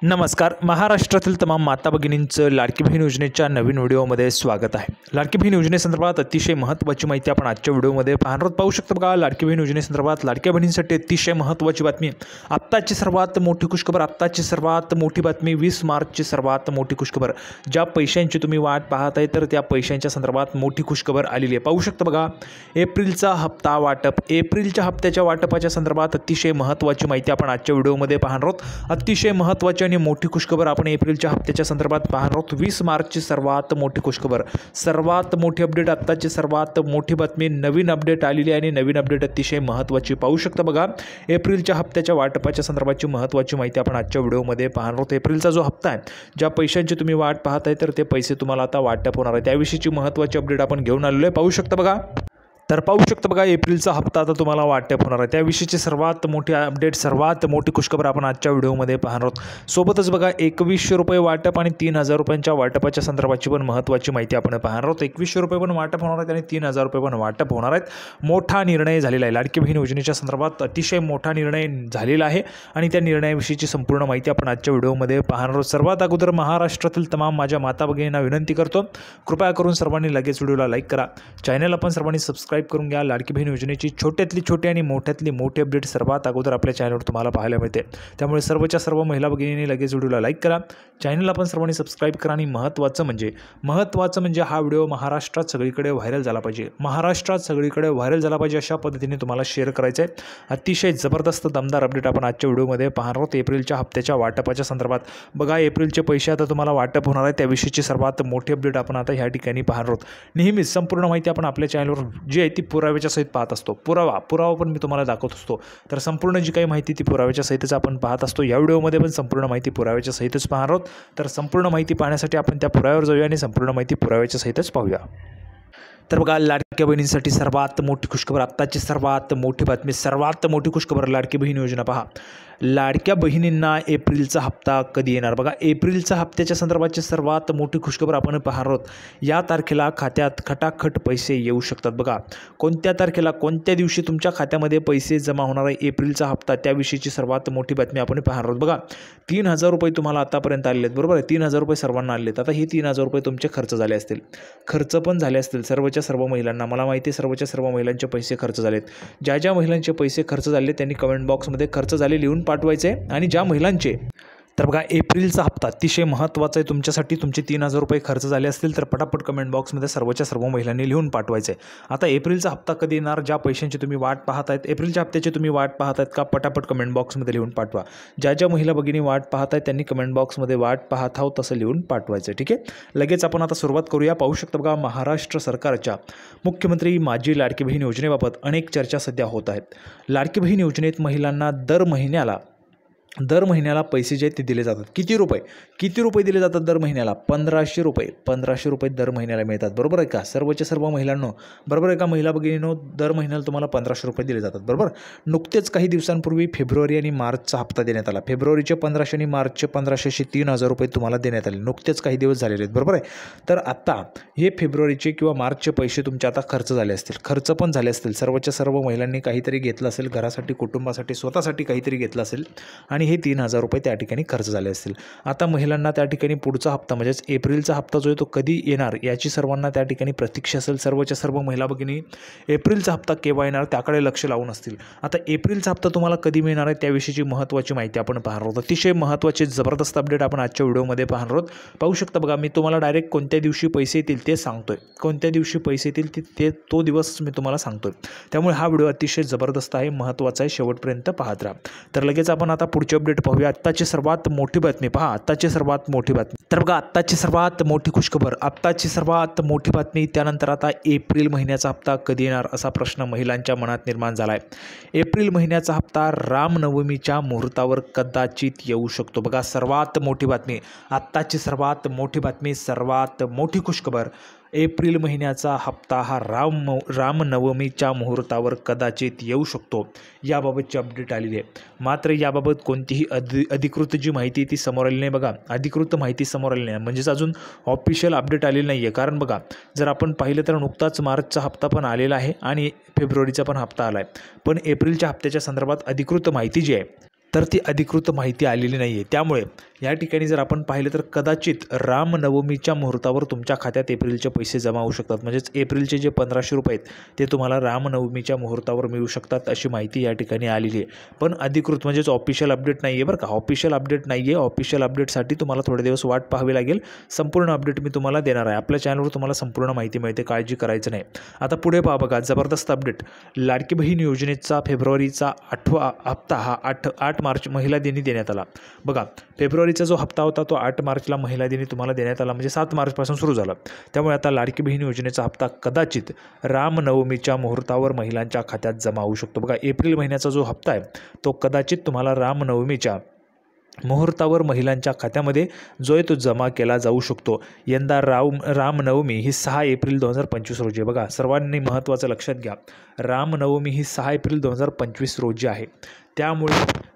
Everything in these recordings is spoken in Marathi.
नमस्कार. महाराष्ट्रातील तमाम माता भगिनींचं लाडकी बहीण योजनेच्या नवीन व्हिडिओमध्ये स्वागत आहे. लाडकी बहीण योजनेसंदर्भात अतिशय महत्त्वाची माहिती आपण आजच्या व्हिडिओमध्ये पाहणार पाहू शकतो. बघा, लाडकी बहीण योजनेसंदर्भात लाडक्या बहिणींसाठी अतिशय महत्त्वाची बातमी. आत्ताची सर्वात मोठी खुशखबर, आत्ताची सर्वात मोठी बातमी, 20 मार्चची सर्वात मोठी खुशखबर. ज्या पैशांची तुम्ही वाट पाहत आहे तर त्या पैशांच्या संदर्भात मोठी खुशखबर आलेली आहे. पाहू शकतो बघा, एप्रिलचा हप्ता वाटप, एप्रिलच्या हप्त्याच्या वाटपाच्या संदर्भात अतिशय महत्त्वाची माहिती आपण आजच्या व्हिडिओमध्ये पाहणार आहोत. अतिशय महत्त्वाची आणि मोठी खुशखबर आपण एप्रिलच्या हप्त्याच्या संदर्भात पाहणार आहोत. 20 मार्चची सर्वात मोठी खुशखबर, सर्वात मोठी अपडेट, आत्ताची सर्वात मोठी बातमी, नवीन अपडेट आलेली आहे आणि नवीन अपडेट अतिशय महत्त्वाची. पाहू शकता बघा, एप्रिलच्या हप्त्याच्या वाटपाच्या संदर्भातची महत्त्वाची माहिती आपण आजच्या व्हिडिओमध्ये पाहणार आहोत. एप्रिलचा जो हप्ता आहे, ज्या पैशांची तुम्ही वाट पाहत आहे तर ते पैसे तुम्हाला आता वाटप होणार आहे, त्याविषयीची महत्त्वाची अपडेट आपण घेऊन आलेलो आहे. पाहू शकता बघा, तर पाहू शकता बघा, एप्रिलचा हप्ता आता तुम्हाला वाटप होणार आहे, त्याविषयीची सर्वात मोठी अपडेट, सर्वात मोठी खुशखबर आपण आजच्या व्हिडिओमध्ये पाहणार आहोत. सोबतच बघा, 2100 रुपये वाटप आणि 3000 रुपयांच्या वाटपाच्या संदर्भाची पण महत्त्वाची माहिती आपण पाहणार आहोत. 2100 रुपये पण वाटप होणार आहेत आणि 3000 रुपये पण वाटप होणार आहेत. मोठा निर्णय झालेला आहे लाडकी बहीण योजनेच्या संदर्भात, अतिशय मोठा निर्णय झालेला आहे आणि त्या निर्णयाविषयीची संपूर्ण माहिती आपण आजच्या व्हिडिओमध्ये पाहणार आहोत. सर्वात अगोदर महाराष्ट्रातील तमाम माझ्या माता भगिनींना विनंती करतो, कृपया करून सर्वांनी लगेच व्हिडिओला लाईक करा, चॅनल आपण सर्वांनी सबस्क्राईब करून घ्या. लाडकी बहीण योजनेची छोट्यातली छोटी आणि मोठ्यातली मोठी अपडेट सर्वात अगोदर आपल्या चॅनलवर तुम्हाला पाहायला मिळते. त्यामुळे सर्वच्या सर्व महिला भगिनींनी लगेच व्हिडिओला लाईक करा, चॅनल आपण सर्वांनी सबस्क्राईब करा आणि महत्त्वाचं म्हणजे हा व्हिडिओ महाराष्ट्रात सगळीकडे व्हायरल झाला पाहिजे, महाराष्ट्रात सगळीकडे व्हायरल झाला पाहिजे अशा पद्धतीने तुम्हाला शेअर करायचं आहे. अतिशय जबरदस्त दमदार अपडेट आपण आजच्या व्हिडिओमध्ये पाहणार आहोत. एप्रिलच्या हप्त्याच्या वाटपाच्या संदर्भात बघा, एप्रिलचे पैसे आता तुम्हाला वाटप होणार आहे, त्याविषयीची सर्वात मोठी अपडेट आपण आता ह्या ठिकाणी पाहणार आहोत. नेहमीच संपूर्ण माहिती आपण आपल्या चॅनलवर जी आहे ती पुराव्याच्या सहित पाहत असतो. पुरावा पण मी तुम्हाला दाखवत असतो, तर संपूर्ण जी काही माहिती ती पुराव्याच्या सहितच आपण पाहत असतो. या व्हिडिओमध्ये पण संपूर्ण माहिती पुराव्याच्या सहितच पाहणार आहोत. तर संपूर्ण माहिती पाहण्यासाठी आपण त्या पुराव्यावर जाऊया आणि संपूर्ण माहिती पुराव्याच्या सहितच पाहूया. तर बघा, लाडक्या बहिणींसाठी सर्वात मोठी खुशखबर, आत्ताची सर्वात मोठी बातमी, सर्वात मोठी खुशखबर, लाडकी बहीण योजना. पहा, लाडक्या बहिणींना एप्रिलचा हप्ता कधी येणार. बघा, एप्रिलच्या हप्त्याच्या संदर्भाची सर्वात मोठी खुशखबर आपण पाहणार आहोत. या तारखेला खात्यात खटाखट पैसे येऊ शकतात. बघा, कोणत्या तारखेला, कोणत्या दिवशी तुमच्या खात्यामध्ये पैसे जमा होणार आहे, एप्रिलचा हप्ता, त्याविषयीची सर्वात मोठी बातमी आपण पाहणार आहोत. बघा, 3000 रुपये तुम्हाला आतापर्यंत आलेले आहेत, बरोबर आहे, 3000 रुपये सर्वांना आलेत. आता हे 3000 रुपये तुमचे खर्च झाले असतील, खर्च पण झाले असतील सर्व महिलांना. मला माहिती आहे सर्वच्या सर्व महिलांचे पैसे खर्च झालेत. ज्या ज्या महिलांचे पैसे खर्च झाले त्यांनी कमेंट बॉक्समध्ये खर्च झाले लिहून पाठवायचे. आणि ज्या महिलांचे, तर बघा, एप्रिलचा हप्ता अतिशय महत्त्वाचा आहे तुमच्यासाठी, तुमचे 3000 रुपये खर्च झाले असतील तर पटापट कमेंट बॉक्समध्ये सर्वच्या सर्व महिलांनी लिहून पाठवायचे. आता एप्रिलचा हप्ता कधी येणार, ज्या पैशांची तुम्ही वाट पाहत आहेत, एप्रिलच्या हप्त्याची तुम्ही वाट पाहत आहेत का, पटापट कमेंट बॉक्समध्ये लिहून पाठवा. ज्या ज्या महिला भगिनी वाट पाहत आहेत त्यांनी कमेंट बॉक्समध्ये वाट पाहत आहोत तसं लिहून पाठवायचं. ठीक आहे, लगेच आपण आता सुरुवात करूया. पाहू शकता बघा, महाराष्ट्र सरकारच्या मुख्यमंत्री माझी लाडकी बहीण योजनेबाबत अनेक चर्चा सध्या होत आहेत. लाडकी बहीण योजनेत महिलांना दर महिन्याला पैसे जे आहेत ते दिले जातात. किती रुपये दिले जातात दर महिन्याला? 1500 रुपये दर महिन्याला मिळतात. बरोबर आहे का सर्वच्या सर्व महिलांनो? बरोबर आहे का महिला भगिनींनो? दर महिन्याला तुम्हाला 1500 रुपये दिले जातात. बरोबर. नुकतेच काही दिवसांपूर्वी फेब्रुवारी आणि मार्चचा हप्ता देण्यात आला. फेब्रुवारीचे 1500 आणि मार्चचे 1500 असे 3000 रुपये तुम्हाला देण्यात आले. नुकतेच काही दिवस झालेले आहेत. बरोबर आहे. तर आता हे फेब्रुवारीचे किंवा मार्चचे पैसे तुमचे आता खर्च झाले असतील, खर्च पण झाले असतील. सर्वच्या सर्व महिलांनी काहीतरी घेतलं असेल, घरासाठी, कुटुंबासाठी, स्वतःसाठी काहीतरी घेतलं असेल आणि हे 3000 रुपये त्या ठिकाणी खर्च झाले असतील. आता महिलांना त्या ठिकाणी पुढचा हप्ता म्हणजेच एप्रिलचा हप्ता जो आहे तो कधी येणार याची सर्वांना त्या ठिकाणी प्रतीक्षा असेल. सर्वच्या सर्व महिला भगिनी एप्रिलचा हप्ता केव्हा येणार त्याकडे लक्ष लावून असतील. आता एप्रिलचा हप्ता तुम्हाला कधी मिळणार आहे त्याविषयीची महत्त्वाची माहिती आपण पाहणार आहोत. अतिशय महत्त्वाची जबरदस्त अपडेट आपण आजच्या व्हिडिओमध्ये पाहणार आहोत. पाहू शकता बघा, मी तुम्हाला डायरेक्ट कोणत्या दिवशी पैसे येतील ते सांगतोय, कोणत्या दिवशी पैसे येतील ते तो दिवस मी तुम्हाला सांगतोय. त्यामुळे हा व्हिडिओ अतिशय जबरदस्त आहे, महत्त्वाचा आहे, शेवटपर्यंत पाहत राहा. तर लगेच आपण आता पुढची अपडेट पाहूया. आत्ताची सर्वात मोठी बातमी. पहा, आत्ताची सर्वात मोठी बातमी. तर बघा, आत्ताची सर्वात मोठी खुशखबर, आत्ताची सर्वात मोठी बातमी. त्यानंतर आता एप्रिल महिन्याचा हप्ता कधी येणार असा प्रश्न महिलांच्या मनात निर्माण झाला आहे. एप्रिल महिन्याचा हप्ता रामनवमीच्या मुहूर्तावर कदाचित येऊ शकतो. बघा, सर्वात मोठी बातमी, आत्ताची सर्वात मोठी बातमी, सर्वात मोठी खुशखबर. एप्रिल महिन्याचा हप्ता हा रामनवमीच्या मुहूर्तावर कदाचित येऊ शकतो, याबाबतची अपडेट आलेली आहे. मात्र याबाबत कोणतीही अधिकृत जी माहिती ती समोर आली नाही. बघा, अधिकृत माहिती समोर आली नाही म्हणजेच अजून ऑफिशियल अपडेट आलेली नाही आहे. कारण बघा, जर आपण पाहिलं तर नुकताच मार्चचा हप्ता पण आलेला आहे आणि फेब्रुवारीचा पण हप्ता आला आहे, पण एप्रिलच्या हप्त्याच्या संदर्भात अधिकृत माहिती जी आहे तर ती अधिकृत माहिती आलेली नाही आहे. त्यामुळे या ठिकाणी जर आपण पाहिलं तर कदाचित रामनवमीच्या मुहूर्तावर तुमच्या खात्यात एप्रिलचे पैसे जमा होऊ शकतात. म्हणजेच एप्रिलचे जे 1500 रुपये आहेत ते तुम्हाला रामनवमीच्या मुहूर्तावर मिळू शकतात अशी माहिती या ठिकाणी आलेली आहे. पण अधिकृत म्हणजेच ऑफिशियल अपडेट नाही आहे बरं का. ऑफिशियल अपडेट नाही आहे. ऑफिशियल अपडेटसाठी तुम्हाला थोडे दिवस वाट पाहावी लागेल. संपूर्ण अपडेट मी तुम्हाला देणार आहे. आपल्या चॅनलवर तुम्हाला संपूर्ण माहिती मिळते, काळजी करायचं नाही. आता पुढे पहा बघा, जबरदस्त अपडेट. लाडकी बहीण योजनेचा फेब्रुवारीचा 8वा हप्ता हा 8 मार्च महिला दिनी देण्यात आला. बघा, फेब्रुवारीचा जो हप्ता होता तो 8 मार्चला महिला दिनी तुम्हाला देण्यात आला, म्हणजे 7 मार्चपासून सुरू झाला. त्यामुळे आता लाडकी बहीण योजनेचा हप्ता कदाचित रामनवमीच्या मुहूर्तावर महिलांच्या खात्यात जमा होऊ शकतो. बघा, एप्रिल महिन्याचा जो हप्ता आहे तो कदाचित तुम्हाला रामनवमीच्या मुहूर्तावर महिलांच्या खात्यामध्ये जो आहे तो जमा केला जाऊ शकतो. यंदा रामनवमी ही 6 एप्रिल 2025 रोजी. बघा, सर्वांनी महत्त्वाचं लक्षात घ्या, रामनवमी ही 6 एप्रिल 2025 रोजी आहे. त्यामुळे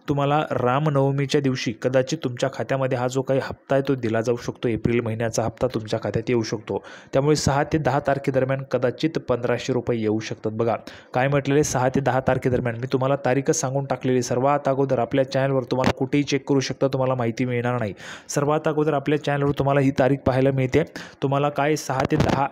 तुम्हाला रामनवमीच्या दिवशी कदाचित तुमच्या खात्यामध्ये हा जो काही हप्ता आहे तो दिला जाऊ शकतो. एप्रिल महिन्याचा हप्ता तुमच्या खात्यात येऊ शकतो. त्यामुळे 6 ते 10 तारखेदरम्यान कदाचित 1500 रुपये येऊ शकतात. बघा, काय म्हटलेले, 6 ते 10 तारखेदरम्यान. मी तुम्हाला तारीखच सांगून टाकलेली. सर्वात अगोदर आपल्या चॅनलवर तुम्हाला कुठेही चेक करू शकता, तुम्हाला माहिती मिळणार नाही. सर्वात अगोदर आपल्या चॅनलवर तुम्हाला ही तारीख पाहायला मिळते. तुम्हाला काय 6 ते 10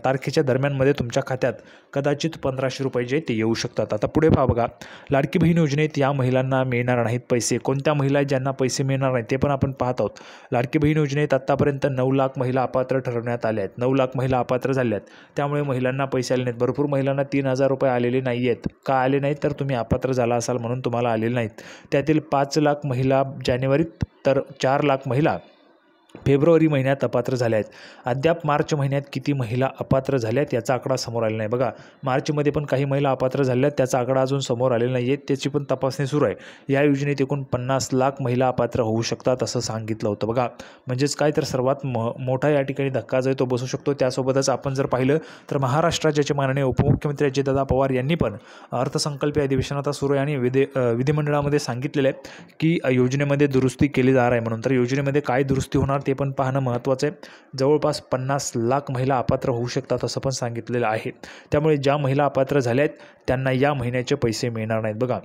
तारखेच्या दरम्यानमध्ये तुमच्या खात्यात कदाचित 1500 रुपये जे ते येऊ शकतात. आता पुढे पहा बघा, लाडकी बहीण योजनेत या महिलांना मिळणार नाहीत पैसे. कोणत्या महिला ज्यांना पैसे मिळणार नाहीत ते पण आपण पाहत आहोत. लाडकी बहीण योजनेत आत्तापर्यंत 9 लाख महिला अपात्र ठरवण्यात आल्या आहेत. 9 लाख महिला अपात्र झाल्या आहेत. त्यामुळे महिलांना पैसे आले नाहीत. भरपूर महिलांना 3000 रुपये आलेले नाही आहेत. का आले नाहीत तर तुम्ही अपात्र झाला असाल म्हणून तुम्हाला आलेले नाहीत. त्यातील 5 लाख महिला जानेवारीत तर 4 लाख महिला फेब्रुवारी महिन्यात अपात्र झाल्या आहेत. अद्याप मार्च महिन्यात किती महिला अपात्र झाल्यात याचा आकडा समोर आलेला नाही. बघा, मार्चमध्ये पण काही महिला अपात्र झाल्या आहेत, त्याचा आकडा अजून समोर आलेला नाही आहे. त्याची पण तपासणी सुरू आहे. या योजनेत एकूण 50 लाख महिला अपात्र होऊ शकतात असं सांगितलं होतं. बघा, म्हणजेच काय तर सर्वात मोठा या ठिकाणी धक्का जो तो बसू शकतो. त्यासोबतच आपण जर पाहिलं तर महाराष्ट्राचे माननीय उपमुख्यमंत्री अजितदादा पवार यांनी पण अर्थसंकल्पीय अधिवेशन आता सुरू आहे आणि विधिमंडळामध्ये सांगितलेलं आहे की योजनेमध्ये दुरुस्ती केली जाणार आहे म्हणून. तर योजनेमध्ये काय दुरुस्ती होणार ते पण पाहणं महत्त्वाचं आहे. जवळपास 50 लाख महिला अपात्र होऊ शकतात असं पण सांगितलेलं आहे. त्यामुळे ज्या महिला अपात्र झाल्या आहेत त्यांना या महिन्याचे पैसे मिळणार नाहीत. बघा,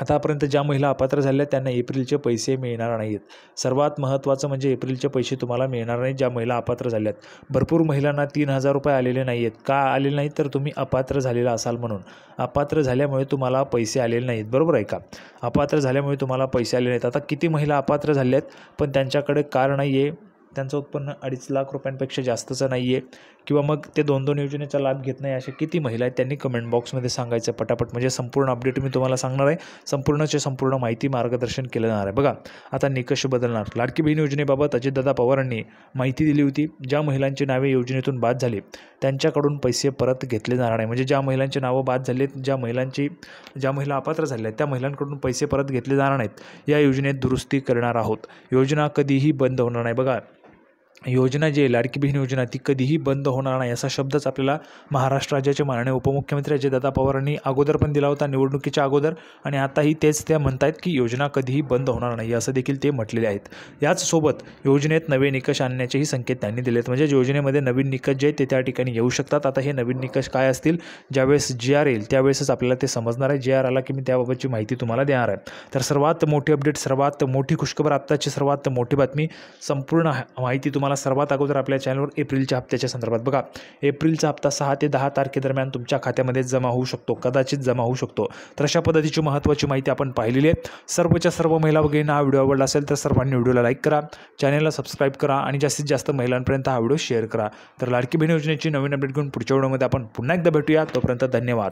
आतापर्यंत ज्या महिला अपात्र झाल्या त्यांना एप्रिलचे पैसे मिळणार नाहीत. सर्वात महत्त्वाचं म्हणजे एप्रिलचे पैसे तुम्हाला मिळणार नाहीत ज्या महिला अपात्र झाल्यात. भरपूर महिलांना 3000 रुपये आलेले नाही आहेत. का आलेले नाहीत तर तुम्ही अपात्र झालेला असाल म्हणून. अपात्र झाल्यामुळे तुम्हाला पैसे आलेले नाहीत. बरोबर आहे का? अपात्र झाल्यामुळे तुम्हाला पैसे आले नाहीत. आता किती महिला अपात्र झाल्या आहेत पण त्यांच्याकडे कार नाही आहे, त्यांचं उत्पन्न 2.5 लाख रुपयांपेक्षा जास्तचं नाही आहे किंवा मग ते 2-2 योजनेचा लाभ घेत नाही, अशा किती महिला आहेत त्यांनी कमेंट बॉक्समध्ये सांगायचं पटापट. म्हणजे संपूर्ण अपडेट मी तुम्हाला सांगणार आहे. संपूर्ण माहिती मार्गदर्शन केलं जाणार आहे. बघा, आता निकष बदलणार. लाडकी बहीण योजनेबाबत अजितदादा पवारांनी माहिती दिली होती. ज्या महिलांची नावे योजनेतून बाद झाली त्यांच्याकडून पैसे परत घेतले जाणार नाही. म्हणजे ज्या महिलांची नावं बाद झाली आहेत, ज्या महिला अपात्र झाल्या आहेत त्या महिलांकडून पैसे परत घेतले जाणार नाहीत. या योजनेत दुरुस्ती करणार आहोत. योजना कधीही बंद होणार नाही. बघा, योजना जी आहे लाडकी बहीण योजना ती कधीही बंद होणार नाही असा शब्दच आपल्याला महाराष्ट्र राज्याचे माननीय उपमुख्यमंत्री अजितदादा पवारांनी अगोदर पण दिला होता निवडणुकीच्या अगोदर, आणि आताही तेच त्या म्हणतायत की योजना कधीही बंद होणार नाही असं देखील ते म्हटलेले आहेत. याचसोबत योजनेत नवे निकष आणण्याचेही संकेत त्यांनी दिलेत. म्हणजे योजनेमध्ये नवीन निकष जे आहेत ते त्या ठिकाणी येऊ शकतात. आता हे नवीन निकष काय असतील, ज्यावेळेस GR येईल त्यावेळेसच आपल्याला ते समजणार आहे. GR आला की मी त्याबाबतची माहिती तुम्हाला देणार आहे. तर सर्वात मोठी अपडेट, सर्वात मोठी खुशखबर, आत्ताची सर्वात मोठी बातमी, संपूर्ण माहिती तुम्हाला सर्वात अगोदर आपल्या चॅनलवर एप्रिलच्या हप्त्याच्या संदर्भात. बघा, एप्रिलचा हप्ता 6 ते 10 तारखेदरम्यान तुमच्या खात्यामध्ये जमा होऊ शकतो, कदाचित जमा होऊ शकतो. तर अशा पद्धतीची महत्त्वाची माहिती आपण पाहिलेली आहे. सर्वच्या सर्व महिला भगिनींना हा व्हिडिओ आवडला असेल तर सर्वांनी व्हिडिओला लाईक करा, चॅनलला सबस्क्राईब करा आणि जास्तीत जास्त महिलांपर्यंत हा व्हिडिओ शेअर करा. तर लाडकी बहीण योजनेची नवीन अपडेट घेऊन पुढच्या व्हिडिओमध्ये आपण पुन्हा एकदा भेटूया. तोपर्यंत धन्यवाद.